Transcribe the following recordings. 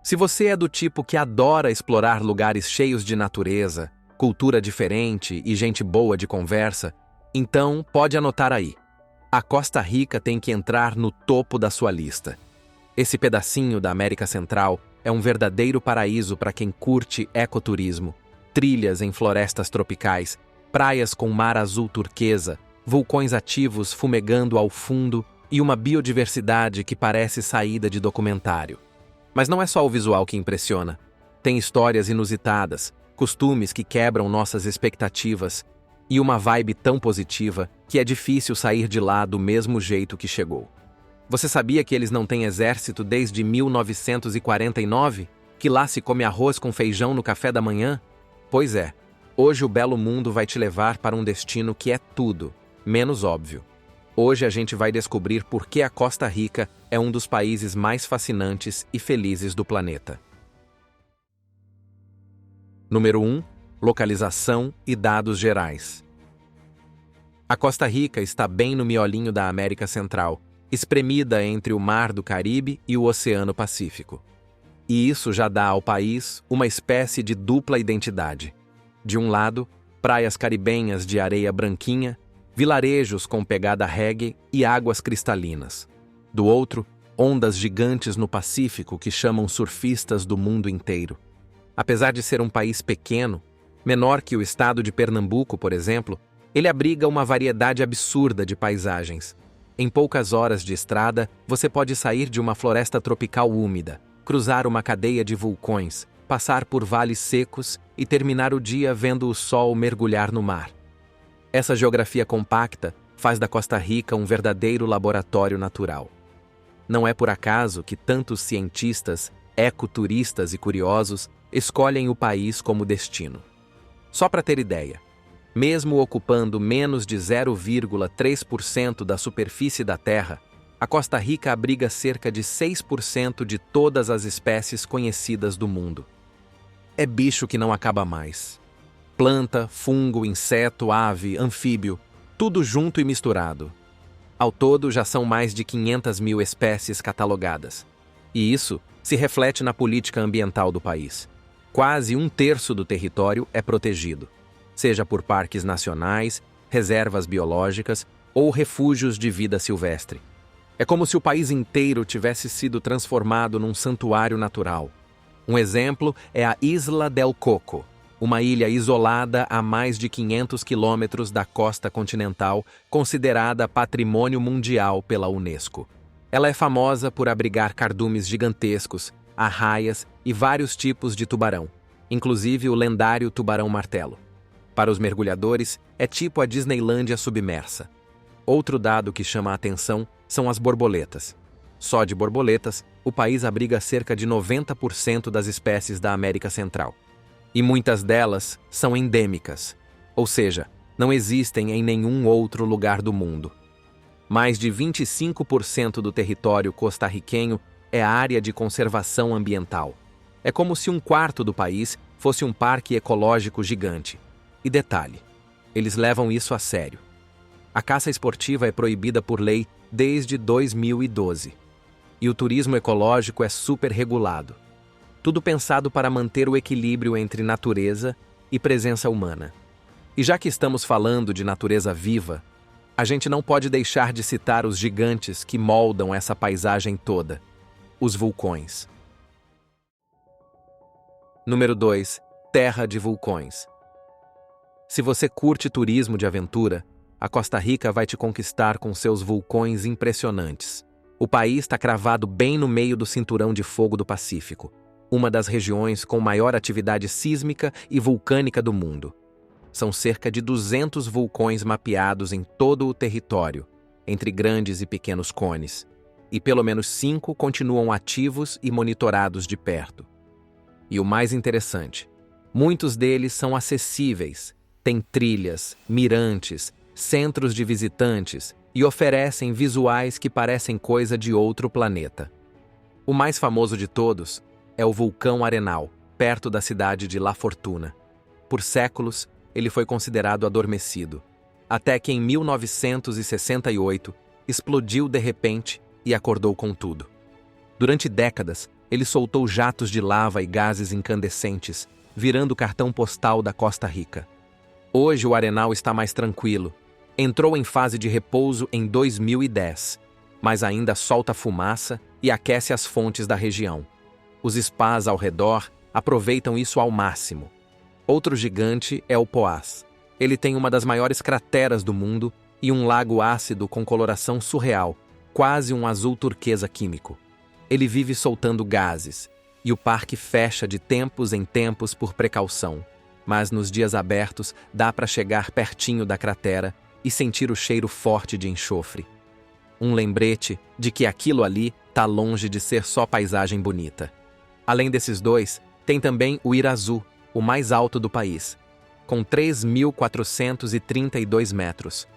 Se você é do tipo que adora explorar lugares cheios de natureza, cultura diferente e gente boa de conversa, então pode anotar aí. A Costa Rica tem que entrar no topo da sua lista. Esse pedacinho da América Central é um verdadeiro paraíso para quem curte ecoturismo, trilhas em florestas tropicais, praias com mar azul turquesa, vulcões ativos fumegando ao fundo e uma biodiversidade que parece saída de documentário. Mas não é só o visual que impressiona. Tem histórias inusitadas, costumes que quebram nossas expectativas e uma vibe tão positiva que é difícil sair de lá do mesmo jeito que chegou. Você sabia que eles não têm exército desde 1949? Que lá se come arroz com feijão no café da manhã? Pois é, hoje o Belo Mundo vai te levar para um destino que é tudo, menos óbvio. Hoje a gente vai descobrir por que a Costa Rica é um dos países mais fascinantes e felizes do planeta. Número 1. Localização e dados gerais. A Costa Rica está bem no miolinho da América Central, espremida entre o Mar do Caribe e o Oceano Pacífico. E isso já dá ao país uma espécie de dupla identidade. De um lado, praias caribenhas de areia branquinha, vilarejos com pegada reggae e águas cristalinas. Do outro, ondas gigantes no Pacífico que chamam surfistas do mundo inteiro. Apesar de ser um país pequeno, menor que o estado de Pernambuco, por exemplo, ele abriga uma variedade absurda de paisagens. Em poucas horas de estrada, você pode sair de uma floresta tropical úmida, cruzar uma cadeia de vulcões, passar por vales secos e terminar o dia vendo o sol mergulhar no mar. Essa geografia compacta faz da Costa Rica um verdadeiro laboratório natural. Não é por acaso que tantos cientistas, ecoturistas e curiosos escolhem o país como destino. Só para ter ideia, mesmo ocupando menos de 0,3% da superfície da Terra, a Costa Rica abriga cerca de 6% de todas as espécies conhecidas do mundo. É bicho que não acaba mais. Planta, fungo, inseto, ave, anfíbio, tudo junto e misturado. Ao todo, já são mais de 500 mil espécies catalogadas. E isso se reflete na política ambiental do país. Quase 1/3 do território é protegido, seja por parques nacionais, reservas biológicas ou refúgios de vida silvestre. É como se o país inteiro tivesse sido transformado num santuário natural. Um exemplo é a Isla del Coco, uma ilha isolada a mais de 500 quilômetros da costa continental, considerada patrimônio mundial pela Unesco. Ela é famosa por abrigar cardumes gigantescos, arraias e vários tipos de tubarão, inclusive o lendário tubarão-martelo. Para os mergulhadores, é tipo a Disneylândia submersa. Outro dado que chama a atenção são as borboletas. Só de borboletas, o país abriga cerca de 90% das espécies da América Central. E muitas delas são endêmicas, ou seja, não existem em nenhum outro lugar do mundo. Mais de 25% do território costarriquenho é área de conservação ambiental. É como se 1/4 do país fosse um parque ecológico gigante. E detalhe, eles levam isso a sério. A caça esportiva é proibida por lei desde 2012. E o turismo ecológico é super regulado. Tudo pensado para manter o equilíbrio entre natureza e presença humana. E já que estamos falando de natureza viva, a gente não pode deixar de citar os gigantes que moldam essa paisagem toda, os vulcões. Número 2. Terra de vulcões. Se você curte turismo de aventura, a Costa Rica vai te conquistar com seus vulcões impressionantes. O país está cravado bem no meio do cinturão de fogo do Pacífico, uma das regiões com maior atividade sísmica e vulcânica do mundo. São cerca de 200 vulcões mapeados em todo o território, entre grandes e pequenos cones, e pelo menos 5 continuam ativos e monitorados de perto. E o mais interessante, muitos deles são acessíveis, têm trilhas, mirantes, centros de visitantes e oferecem visuais que parecem coisa de outro planeta. O mais famoso de todos é o vulcão Arenal, perto da cidade de La Fortuna. Por séculos, ele foi considerado adormecido, até que em 1968 explodiu de repente e acordou com tudo. Durante décadas, ele soltou jatos de lava e gases incandescentes, virando o cartão postal da Costa Rica. Hoje o arenal está mais tranquilo. Entrou em fase de repouso em 2010, mas ainda solta fumaça e aquece as fontes da região. Os spas ao redor aproveitam isso ao máximo. Outro gigante é o Poás. Ele tem uma das maiores crateras do mundo e um lago ácido com coloração surreal, quase um azul turquesa químico. Ele vive soltando gases, e o parque fecha de tempos em tempos por precaução. Mas nos dias abertos dá para chegar pertinho da cratera e sentir o cheiro forte de enxofre. Um lembrete de que aquilo ali está longe de ser só paisagem bonita. Além desses dois, tem também o Irazú, o mais alto do país, com 3.432 metros.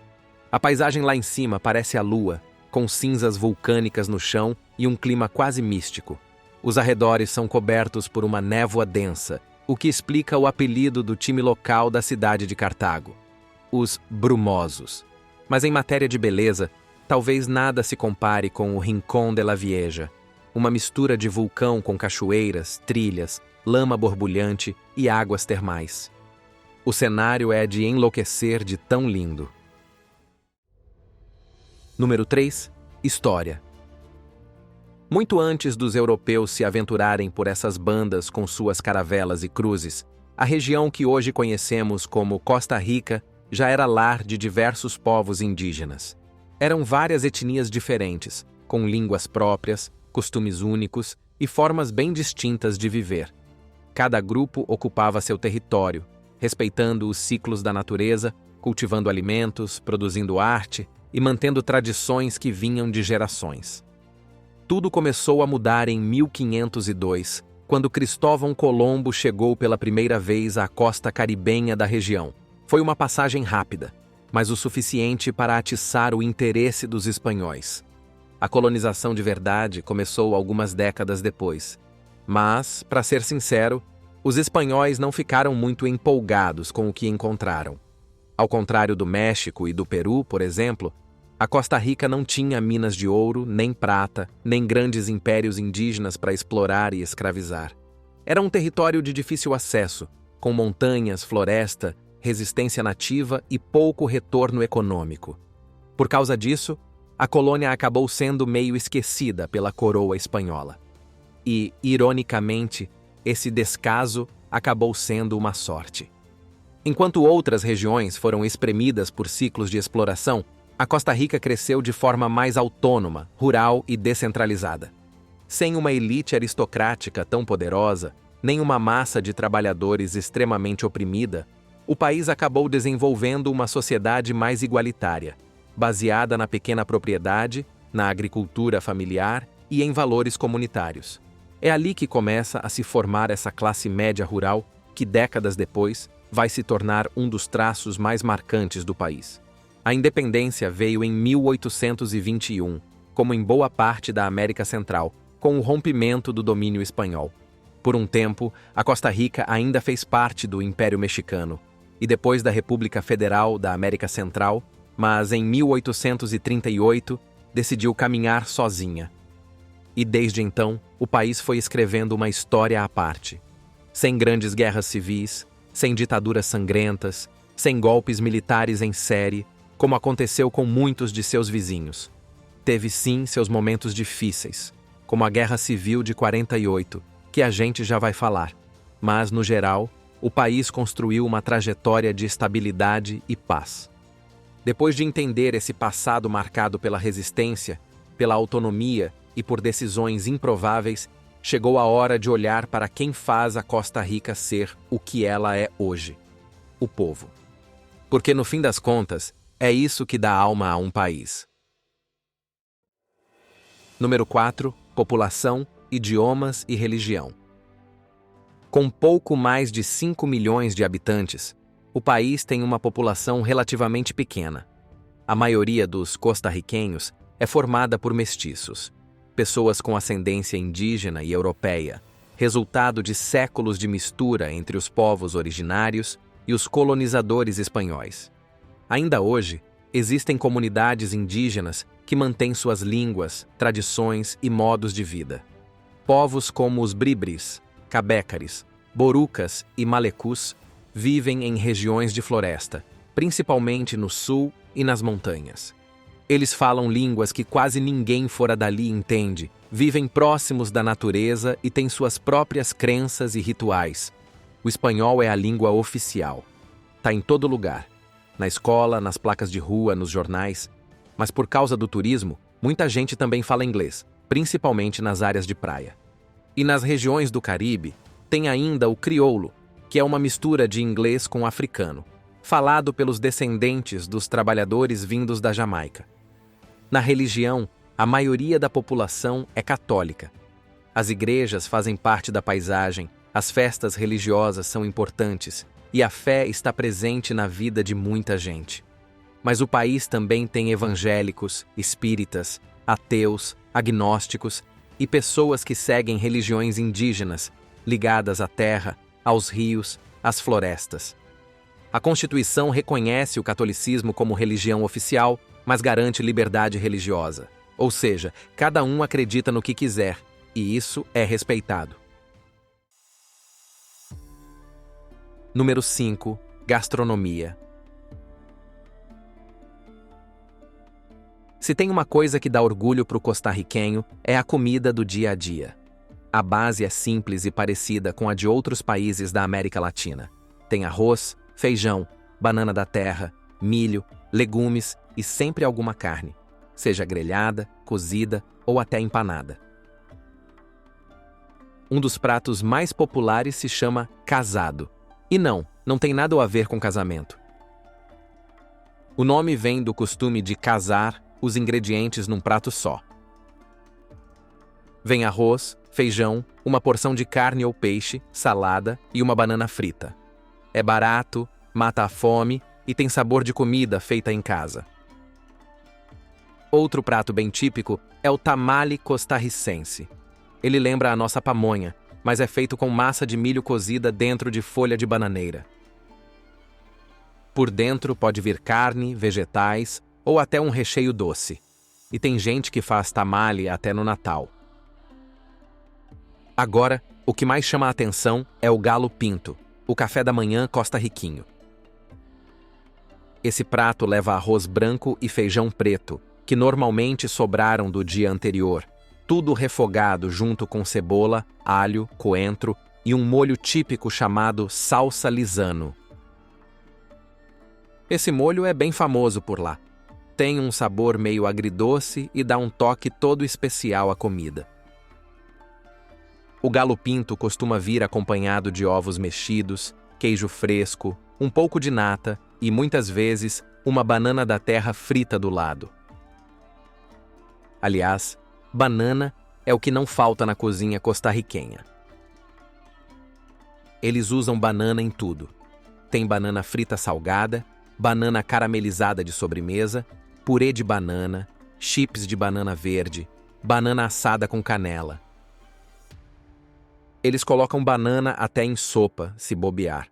A paisagem lá em cima parece a lua, com cinzas vulcânicas no chão e um clima quase místico. Os arredores são cobertos por uma névoa densa, o que explica o apelido do time local da cidade de Cartago, os Brumosos. Mas em matéria de beleza, talvez nada se compare com o Rincón de la Vieja, uma mistura de vulcão com cachoeiras, trilhas, lama borbulhante e águas termais. O cenário é de enlouquecer de tão lindo. Número 3. História. Muito antes dos europeus se aventurarem por essas bandas com suas caravelas e cruzes, a região que hoje conhecemos como Costa Rica já era lar de diversos povos indígenas. Eram várias etnias diferentes, com línguas próprias, costumes únicos e formas bem distintas de viver. Cada grupo ocupava seu território, respeitando os ciclos da natureza, cultivando alimentos, produzindo arte e mantendo tradições que vinham de gerações. Tudo começou a mudar em 1502, quando Cristóvão Colombo chegou pela primeira vez à costa caribenha da região. Foi uma passagem rápida, mas o suficiente para atiçar o interesse dos espanhóis. A colonização de verdade começou algumas décadas depois. Mas, para ser sincero, os espanhóis não ficaram muito empolgados com o que encontraram. Ao contrário do México e do Peru, por exemplo, a Costa Rica não tinha minas de ouro, nem prata, nem grandes impérios indígenas para explorar e escravizar. Era um território de difícil acesso, com montanhas, floresta, resistência nativa e pouco retorno econômico. Por causa disso, a colônia acabou sendo meio esquecida pela coroa espanhola. E, ironicamente, esse descaso acabou sendo uma sorte. Enquanto outras regiões foram espremidas por ciclos de exploração, a Costa Rica cresceu de forma mais autônoma, rural e descentralizada. Sem uma elite aristocrática tão poderosa, nem uma massa de trabalhadores extremamente oprimida, o país acabou desenvolvendo uma sociedade mais igualitária, baseada na pequena propriedade, na agricultura familiar e em valores comunitários. É ali que começa a se formar essa classe média rural que, décadas depois, vai se tornar um dos traços mais marcantes do país. A independência veio em 1821, como em boa parte da América Central, com o rompimento do domínio espanhol. Por um tempo, a Costa Rica ainda fez parte do Império Mexicano, e depois da República Federal da América Central, mas em 1838 decidiu caminhar sozinha. E desde então, o país foi escrevendo uma história à parte. Sem grandes guerras civis, sem ditaduras sangrentas, sem golpes militares em série, como aconteceu com muitos de seus vizinhos. Teve sim seus momentos difíceis, como a Guerra Civil de 48, que a gente já vai falar. Mas, no geral, o país construiu uma trajetória de estabilidade e paz. Depois de entender esse passado marcado pela resistência, pela autonomia e por decisões improváveis, chegou a hora de olhar para quem faz a Costa Rica ser o que ela é hoje: o povo. Porque, no fim das contas, é isso que dá alma a um país. Número 4. População, idiomas e religião. Com pouco mais de 5 milhões de habitantes, o país tem uma população relativamente pequena. A maioria dos costarriquenhos é formada por mestiços, pessoas com ascendência indígena e europeia, resultado de séculos de mistura entre os povos originários e os colonizadores espanhóis. Ainda hoje, existem comunidades indígenas que mantêm suas línguas, tradições e modos de vida. Povos como os bribris, cabécares, borucas e malecus vivem em regiões de floresta, principalmente no sul e nas montanhas. Eles falam línguas que quase ninguém fora dali entende, vivem próximos da natureza e têm suas próprias crenças e rituais. O espanhol é a língua oficial. Está em todo lugar. Na escola, nas placas de rua, nos jornais. Mas por causa do turismo, muita gente também fala inglês, principalmente nas áreas de praia. E nas regiões do Caribe, tem ainda o crioulo, que é uma mistura de inglês com africano, falado pelos descendentes dos trabalhadores vindos da Jamaica. Na religião, a maioria da população é católica. As igrejas fazem parte da paisagem, as festas religiosas são importantes e a fé está presente na vida de muita gente. Mas o país também tem evangélicos, espíritas, ateus, agnósticos e pessoas que seguem religiões indígenas, ligadas à terra, aos rios, às florestas. A Constituição reconhece o catolicismo como religião oficial, mas garante liberdade religiosa. Ou seja, cada um acredita no que quiser, e isso é respeitado. Número 5. Gastronomia. Se tem uma coisa que dá orgulho para o costarriquenho, é a comida do dia a dia. A base é simples e parecida com a de outros países da América Latina. Tem arroz, feijão, banana da terra, milho, legumes e sempre alguma carne, seja grelhada, cozida ou até empanada. Um dos pratos mais populares se chama casado. E não tem nada a ver com casamento. O nome vem do costume de casar os ingredientes num prato só. Vem arroz, feijão, uma porção de carne ou peixe, salada e uma banana frita. É barato, mata a fome e tem sabor de comida feita em casa. Outro prato bem típico é o tamale costarricense. Ele lembra a nossa pamonha, mas é feito com massa de milho cozida dentro de folha de bananeira. Por dentro pode vir carne, vegetais ou até um recheio doce. E tem gente que faz tamale até no Natal. Agora, o que mais chama a atenção é o galo pinto, o café da manhã costarriquinho. Esse prato leva arroz branco e feijão preto, que normalmente sobraram do dia anterior, tudo refogado junto com cebola, alho, coentro e um molho típico chamado salsa lisano. Esse molho é bem famoso por lá. Tem um sabor meio agridoce e dá um toque todo especial à comida. O galo pinto costuma vir acompanhado de ovos mexidos, queijo fresco, um pouco de nata e, muitas vezes, uma banana da terra frita do lado. Aliás, banana é o que não falta na cozinha costarriquenha. Eles usam banana em tudo. Tem banana frita salgada, banana caramelizada de sobremesa, purê de banana, chips de banana verde, banana assada com canela. Eles colocam banana até em sopa, se bobear.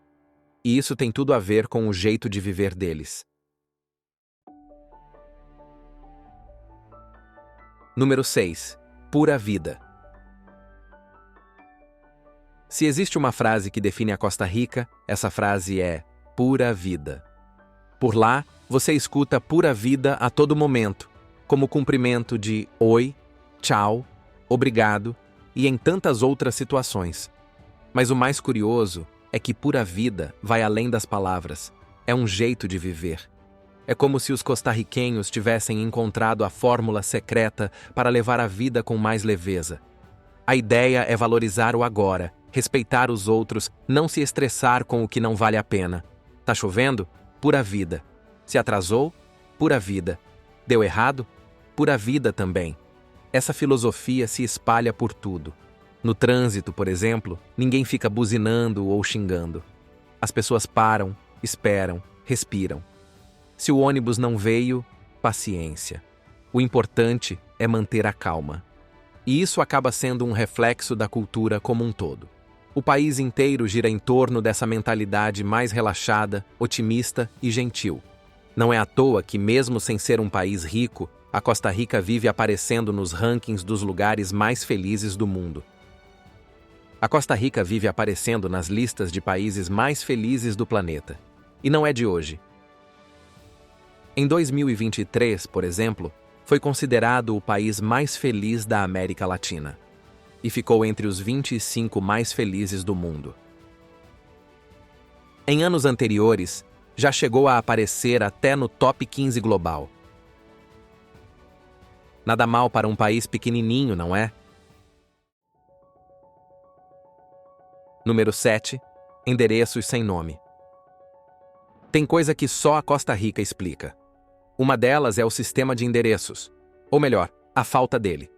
E isso tem tudo a ver com o jeito de viver deles. Número 6. Pura vida. Se existe uma frase que define a Costa Rica, essa frase é pura vida. Por lá, você escuta pura vida a todo momento, como cumprimento de oi, tchau, obrigado e em tantas outras situações. Mas o mais curioso é que pura vida vai além das palavras. É um jeito de viver. É como se os costarriquenhos tivessem encontrado a fórmula secreta para levar a vida com mais leveza. A ideia é valorizar o agora, respeitar os outros, não se estressar com o que não vale a pena. Tá chovendo? Pura vida. Se atrasou? Pura vida. Deu errado? Pura vida também. Essa filosofia se espalha por tudo. No trânsito, por exemplo, ninguém fica buzinando ou xingando. As pessoas param, esperam, respiram. Se o ônibus não veio, paciência. O importante é manter a calma. E isso acaba sendo um reflexo da cultura como um todo. O país inteiro gira em torno dessa mentalidade mais relaxada, otimista e gentil. Não é à toa que, mesmo sem ser um país rico, a Costa Rica vive aparecendo nos rankings dos lugares mais felizes do mundo. A Costa Rica vive aparecendo nas listas de países mais felizes do planeta. E não é de hoje. Em 2023, por exemplo, foi considerado o país mais feliz da América Latina. E ficou entre os 25 mais felizes do mundo. Em anos anteriores, já chegou a aparecer até no top 15 global. Nada mal para um país pequenininho, não é? Número 7. Endereços sem nome. Tem coisa que só a Costa Rica explica. Uma delas é o sistema de endereços, ou melhor, a falta dele.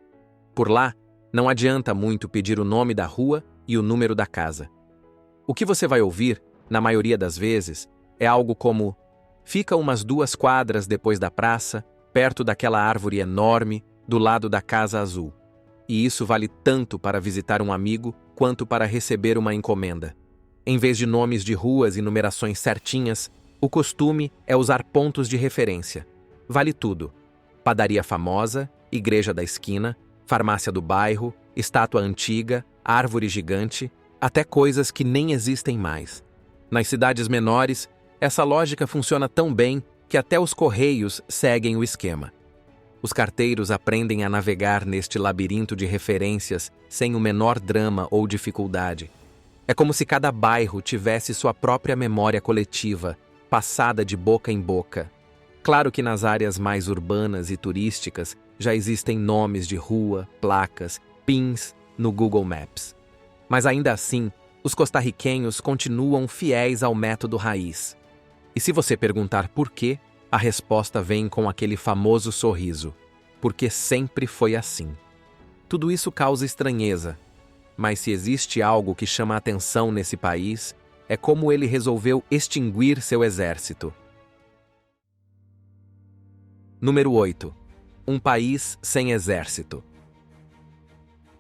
Por lá, não adianta muito pedir o nome da rua e o número da casa. O que você vai ouvir, na maioria das vezes, é algo como: fica umas 2 quadras depois da praça, perto daquela árvore enorme, do lado da casa azul. E isso vale tanto para visitar um amigo quanto para receber uma encomenda. Em vez de nomes de ruas e numerações certinhas, o costume é usar pontos de referência. Vale tudo: padaria famosa, igreja da esquina, farmácia do bairro, estátua antiga, árvore gigante, até coisas que nem existem mais. Nas cidades menores, essa lógica funciona tão bem que até os correios seguem o esquema. Os carteiros aprendem a navegar neste labirinto de referências sem o menor drama ou dificuldade. É como se cada bairro tivesse sua própria memória coletiva, passada de boca em boca. Claro que nas áreas mais urbanas e turísticas já existem nomes de rua, placas, pins no Google Maps. Mas ainda assim, os costarriquenhos continuam fiéis ao método raiz. E se você perguntar por quê, a resposta vem com aquele famoso sorriso: porque sempre foi assim. Tudo isso causa estranheza, mas se existe algo que chama a atenção nesse país, é como ele resolveu extinguir seu exército. Número 8. Um país sem exército.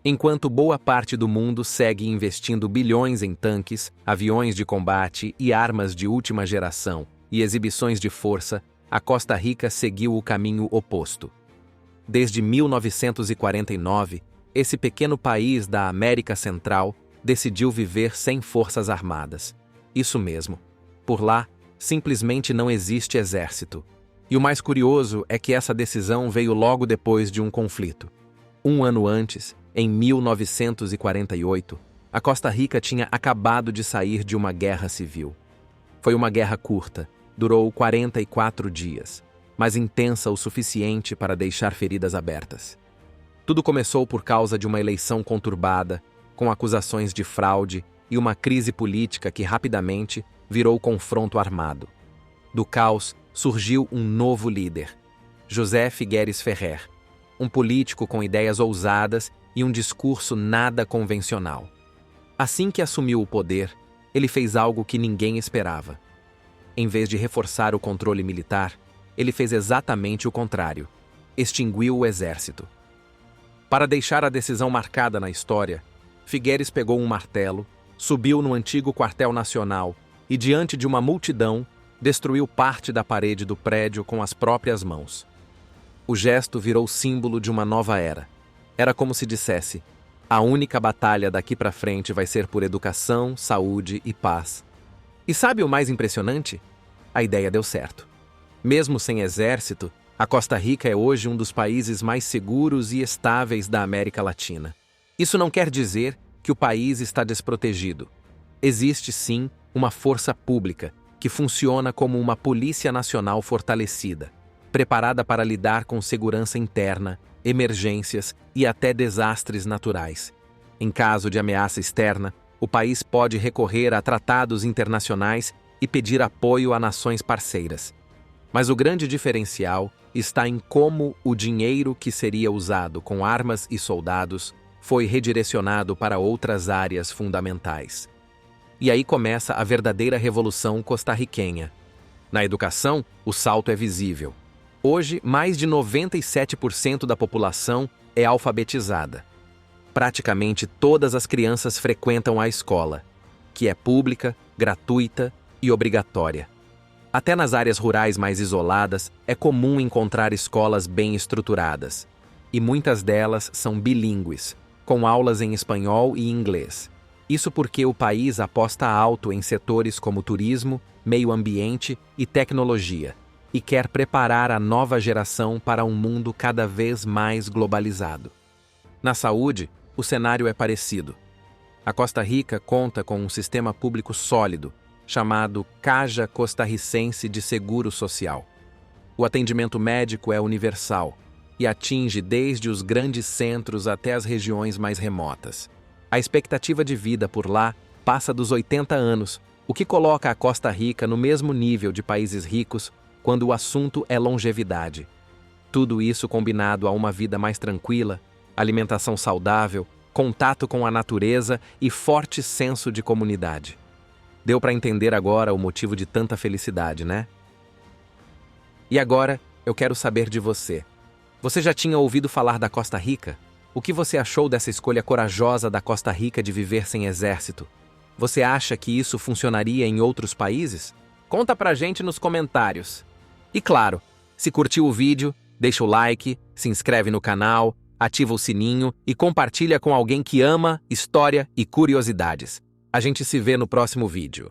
Enquanto boa parte do mundo segue investindo bilhões em tanques, aviões de combate e armas de última geração e exibições de força, a Costa Rica seguiu o caminho oposto. Desde 1949, esse pequeno país da América Central decidiu viver sem forças armadas. Isso mesmo. Por lá, simplesmente não existe exército. E o mais curioso é que essa decisão veio logo depois de um conflito. Um ano antes, em 1948, a Costa Rica tinha acabado de sair de uma guerra civil. Foi uma guerra curta. Durou 44 dias, mas intensa o suficiente para deixar feridas abertas. Tudo começou por causa de uma eleição conturbada, com acusações de fraude e uma crise política que rapidamente virou confronto armado. Do caos surgiu um novo líder, José Figueres Ferrer, um político com ideias ousadas e um discurso nada convencional. Assim que assumiu o poder, ele fez algo que ninguém esperava. Em vez de reforçar o controle militar, ele fez exatamente o contrário: extinguiu o exército. Para deixar a decisão marcada na história, Figueres pegou um martelo, subiu no antigo quartel nacional e, diante de uma multidão, destruiu parte da parede do prédio com as próprias mãos. O gesto virou símbolo de uma nova era. Era como se dissesse: a única batalha daqui para frente vai ser por educação, saúde e paz. E sabe o mais impressionante? A ideia deu certo. Mesmo sem exército, a Costa Rica é hoje um dos países mais seguros e estáveis da América Latina. Isso não quer dizer que o país está desprotegido. Existe sim uma força pública que funciona como uma polícia nacional fortalecida, preparada para lidar com segurança interna, emergências e até desastres naturais. Em caso de ameaça externa, o país pode recorrer a tratados internacionais e pedir apoio a nações parceiras. Mas o grande diferencial está em como o dinheiro que seria usado com armas e soldados foi redirecionado para outras áreas fundamentais. E aí começa a verdadeira revolução costarriquenha. Na educação, o salto é visível. Hoje, mais de 97% da população é alfabetizada. Praticamente todas as crianças frequentam a escola, que é pública, gratuita e obrigatória. Até nas áreas rurais mais isoladas, é comum encontrar escolas bem estruturadas, e muitas delas são bilíngues, com aulas em espanhol e inglês. Isso porque o país aposta alto em setores como turismo, meio ambiente e tecnologia, e quer preparar a nova geração para um mundo cada vez mais globalizado. Na saúde, o cenário é parecido. A Costa Rica conta com um sistema público sólido, chamado Caja Costarricense de Seguro Social. O atendimento médico é universal e atinge desde os grandes centros até as regiões mais remotas. A expectativa de vida por lá passa dos 80 anos, o que coloca a Costa Rica no mesmo nível de países ricos quando o assunto é longevidade. Tudo isso combinado a uma vida mais tranquila, alimentação saudável, contato com a natureza e forte senso de comunidade. Deu para entender agora o motivo de tanta felicidade, né? E agora, eu quero saber de você. Você já tinha ouvido falar da Costa Rica? O que você achou dessa escolha corajosa da Costa Rica de viver sem exército? Você acha que isso funcionaria em outros países? Conta pra gente nos comentários. E claro, se curtiu o vídeo, deixa o like, se inscreve no canal, ativa o sininho e compartilha com alguém que ama história e curiosidades. A gente se vê no próximo vídeo.